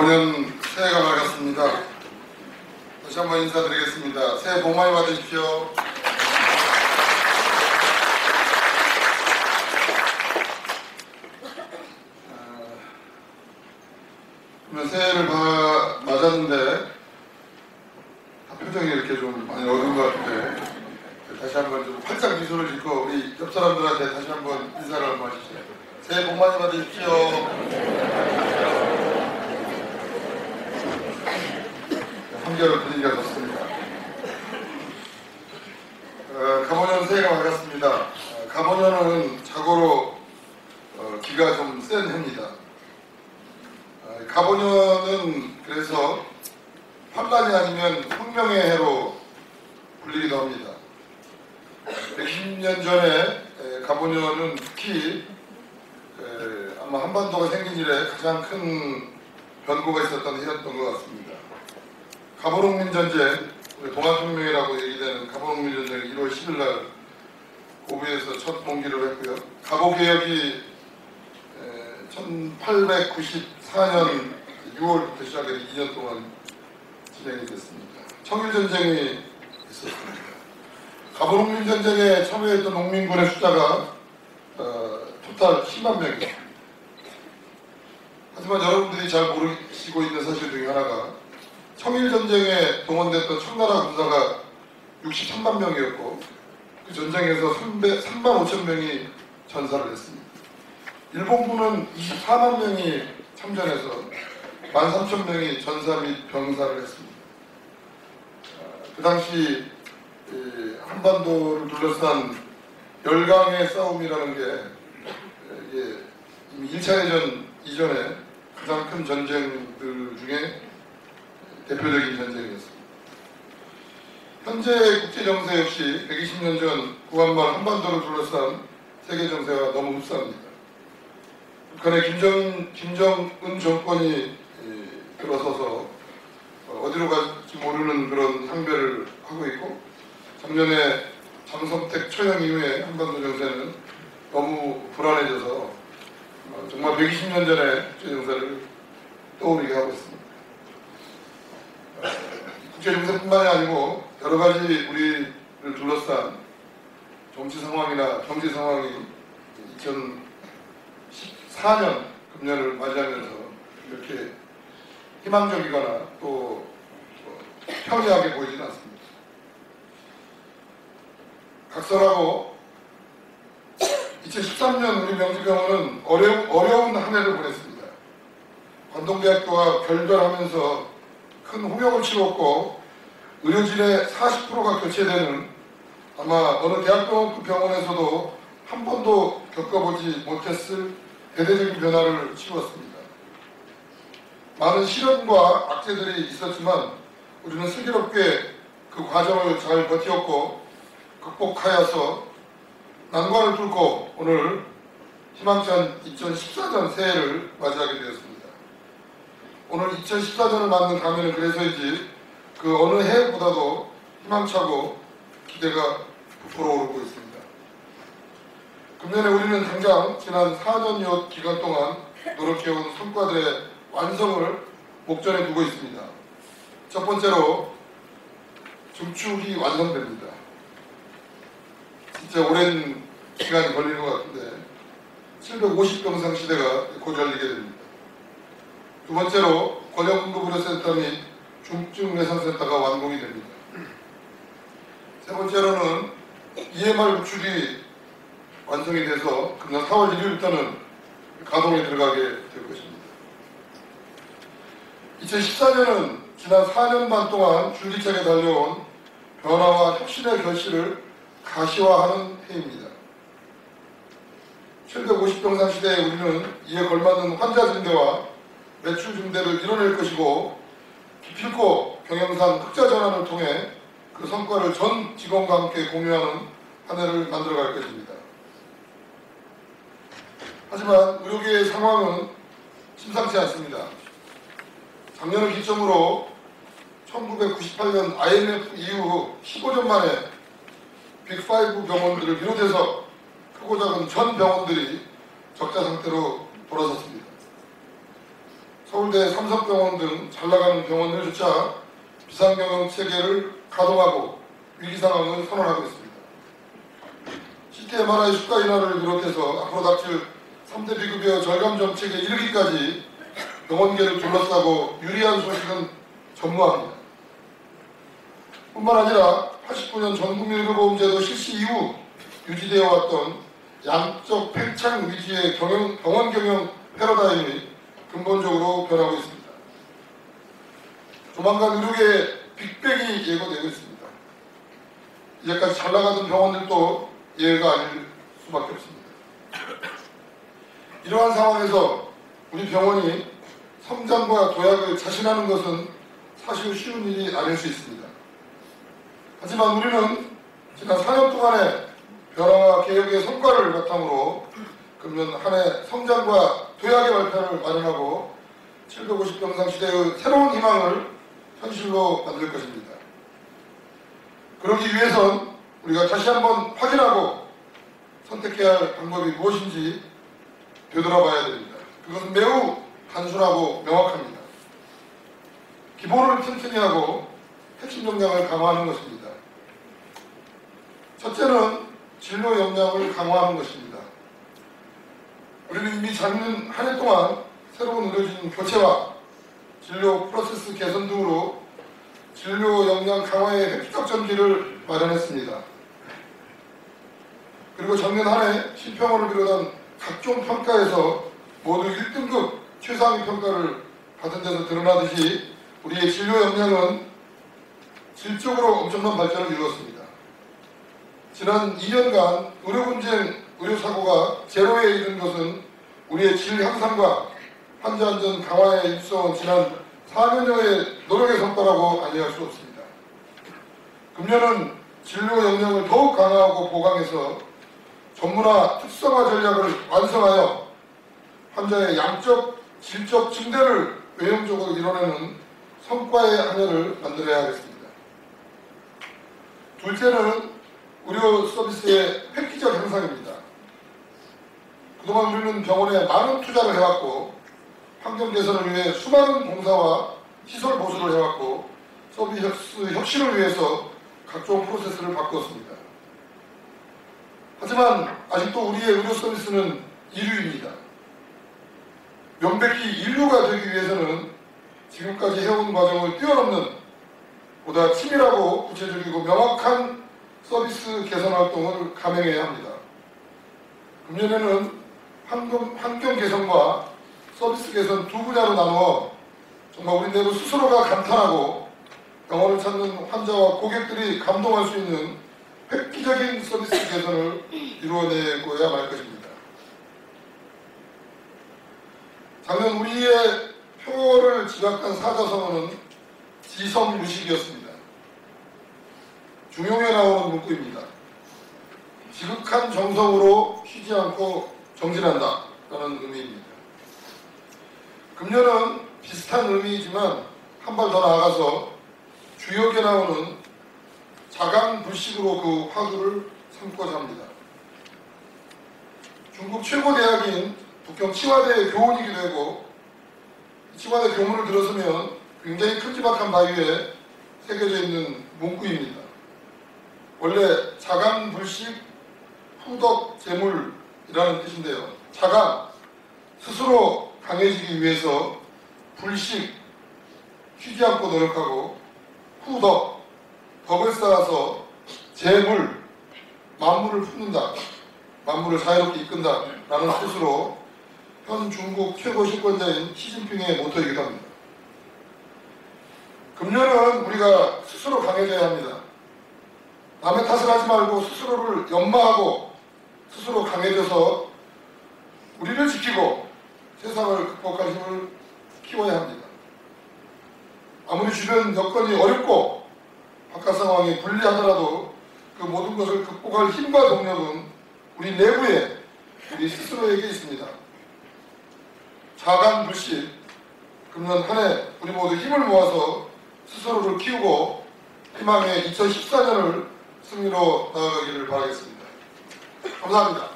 가보년 새해가 밝았습니다. 다시 한번 인사드리겠습니다. 새해 복 많이 받으십시오. 그러면 새해를 맞았는데 표정이 이렇게 좀 많이 어두운 것 같은데 다시 한번 좀 활짝 미소를 짓고 우리 옆 사람들한테 다시 한번 인사를 한번 하십시오. 새해 복 많이 받으십시오. 한겨울 분위기가 좋습니다. 가보년 새해가 밝았습니다. 가보년은 자고로 기가 좀 센 해입니다. 가보년은 그래서 환란이 아니면 혁명의 해로 불리기도 합니다. 120년 전에 가보년은 특히 아마 한반도가 생긴 이래 가장 큰 변고가 있었던 해였던 것 같습니다. 가보농민전쟁, 동학혁명이라고 얘기되는 가보농민전쟁 1월 10일 날 고비에서 첫 봉기를 했고요. 가보개혁이 1894년 6월부터 시작해서 2년 동안 진행이 됐습니다. 청일전쟁이 있었습니다. 가보농민전쟁에 참여했던 농민군의 숫자가 토탈 10만 명입니다. 하지만 여러분들이 잘 모르시고 있는 사실 중에 하나가 청일전쟁에 동원됐던 청나라 군사가 63만 명이었고 그 전쟁에서 3만 5천 명이 전사를 했습니다. 일본군은 24만 명이 참전해서 13,000명이 전사 및 병사를 했습니다. 그 당시 한반도를 둘러싼 열강의 싸움이라는 게 이미 1차 대전 이전에 가장 큰 전쟁들 중에 대표적인 전쟁이었습니다. 현재 국제정세 역시 120년 전 구한말 한반도를 둘러싼 세계 정세와 너무 흡사합니다. 북한의 김정은 정권이 들어서서 어디로 갈지 모르는 그런 향배를 하고 있고 작년에 장성택 처형 이후에 한반도 정세는 너무 불안해져서 정말 120년 전에 국제정세를 떠오르게 하고 있습니다. 국제정세뿐만이 아니고 여러 가지 우리를 둘러싼 정치 상황이나 경제 상황이 2014년 금년을 맞이하면서 이렇게 희망적이거나 또 평이하게 보이지는 않습니다. 각설하고 2013년 우리 명지병원은 어려운 한 해를 보냈습니다. 관동대학교와 결별하면서 큰 홍역을 치렀고 의료진의 40%가 교체되는 아마 어느 대학병원급 병원에서도 한 번도 겪어보지 못했을 대대적인 변화를 치루었습니다. 많은 시련과 악재들이 있었지만 우리는 슬기롭게 그 과정을 잘 버텼고 극복하여서 난관을 뚫고 오늘 희망찬 2014년 새해를 맞이하게 되었습니다. 오늘 2014년을 맞는 가면은 그래서인지 그 어느 해보다도 희망차고 기대가 부풀어 오르고 있습니다. 금년에 우리는 당장 지난 4년여 기간 동안 노력해온 성과들의 완성을 목전에 두고 있습니다. 첫 번째로 중축이 완성됩니다. 진짜 오랜 시간이 걸리는 것 같은데 750병상 시대가 곧 열리게 됩니다. 두 번째로 권역응급의료센터 및 중증외상센터가 완공이 됩니다. 세 번째로는 EMR 구축이 완성이 돼서 금년 4월 1일부터는 가동에 들어가게 될 것입니다. 2014년은 지난 4년 반 동안 줄기차게 달려온 변화와 혁신의 결실을 가시화하는 해입니다. 750병상 시대에 우리는 이에 걸맞는 환자 증대와 매출 증대를 이뤄낼 것이고 기필코 경영상 흑자 전환을 통해 그 성과를 전 직원과 함께 공유하는 한 해를 만들어갈 것입니다. 하지만 의료계의 상황은 심상치 않습니다. 작년을 기점으로 1998년 IMF 이후 15년 만에 빅5 병원들을 비롯해서 크고 작은 전 병원들이 적자 상태로 돌아섰습니다. 서울대 삼성병원 등 잘나가는 병원들조차 비상경영 체계를 가동하고 위기 상황을 선언하고 있습니다. CT, MRI 수가 인하를 비롯해서 앞으로 닥칠 3대 비급여 절감 정책에 이르기까지 병원계를 둘러싸고 유리한 소식은 전무합니다. 뿐만 아니라 89년 전국민의료보험제도 실시 이후 유지되어 왔던 양적 팽창 위주의 병원 경영 패러다임이 근본적으로 변하고 있습니다. 조만간 의료계의 빅뱅이 예고되고 있습니다. 이제까지 잘 나가던 병원들도 예외가 아닐 수밖에 없습니다. 이러한 상황에서 우리 병원이 성장과 도약을 자신하는 것은 사실 쉬운 일이 아닐 수 있습니다. 하지만 우리는 지난 4년 동안의 변화와 개혁의 성과를 바탕으로 금년 한 해 성장과 도약의 발판을 마련하고 750병상 시대의 새로운 희망을 현실로 만들 것입니다. 그러기 위해선 우리가 다시 한번 확인하고 선택해야 할 방법이 무엇인지 되돌아봐야 됩니다. 그것은 매우 단순하고 명확합니다. 기본을 튼튼히 하고 핵심 역량을 강화하는 것입니다. 첫째는 진로 역량을 강화하는 것입니다. 우리는 이미 작년 한 해 동안 새로운 의료진 교체와 진료 프로세스 개선 등으로 진료 역량 강화의 획기적 전기를 마련했습니다. 그리고 작년 한 해 신평원을 비롯한 각종 평가에서 모두 1등급 최상위 평가를 받은 데서 드러나듯이 우리의 진료 역량은 질적으로 엄청난 발전을 이루었습니다. 지난 2년간 의료분쟁, 의료사고가 제로에 이른 것은 우리의 질 향상과 환자 안전 강화에 입서온 지난 4년여의 노력의 성과라고 아니할 수 없습니다. 금년은 진료 역량을 더욱 강화하고 보강해서 전문화 특성화 전략을 완성하여 환자의 양적, 질적 증대를 외형적으로 이뤄내는 성과의 한 해를 만들어야 하겠습니다. 둘째는 의료 서비스의 획기적 향상입니다. 그동안 우리는 병원에 많은 투자를 해왔고 환경 개선을 위해 수많은 공사와 시설 보수를 해왔고 서비스 혁신을 위해서 각종 프로세스를 바꾸었습니다. 하지만 아직도 우리의 의료 서비스는 인류입니다. 명백히 인류가 되기 위해서는 지금까지 해온 과정을 뛰어넘는 보다 치밀하고 구체적이고 명확한 서비스 개선 활동을 감행해야 합니다. 금년에는 환경 개선과 서비스 개선 두 분야로 나누어 정말 우리 내부 스스로가 감탄하고 병원을 찾는 환자와 고객들이 감동할 수 있는 획기적인 서비스 개선을 이루어내고야 말 것입니다. 작년 우리의 표를 지각한 사자성어는 지성무식이었습니다. 중용에 나오는 문구입니다. 지극한 정성으로 쉬지 않고 정진한다 라는 의미입니다. 금년은 비슷한 의미이지만 한 발 더 나아가서 주역에 나오는 자강불식으로 그 화두를 삼고자 합니다. 중국 최고 대학인 북경 치화대 교훈이기도 하고 치화대 교문을 들었으면 굉장히 큼지막한 바위에 새겨져 있는 문구입니다. 원래 자강불식 후덕재물이라는 뜻인데요. 자강, 스스로 강해지기 위해서 불식, 쉬지 않고 노력하고 후덕, 덕을 쌓아서 재물, 만물을 품는다, 만물을 자유롭게 이끈다 라는 뜻으로 현 중국 최고 실권자인 시진핑의 모토이기도 합니다. 금년은 우리가 스스로 강해져야 합니다. 남의 탓을 하지 말고 스스로를 연마하고 스스로 강해져서 우리를 지키고 세상을 극복할 힘을 키워야 합니다. 아무리 주변 여건이 어렵고 바깥 상황이 불리하더라도 그 모든 것을 극복할 힘과 동력은 우리 내부에 우리 스스로에게 있습니다. 자강불식, 금년 한 해 우리 모두 힘을 모아서 스스로를 키우고 희망의 2014년을 승리로 나아가기를 바라겠습니다. 감사합니다.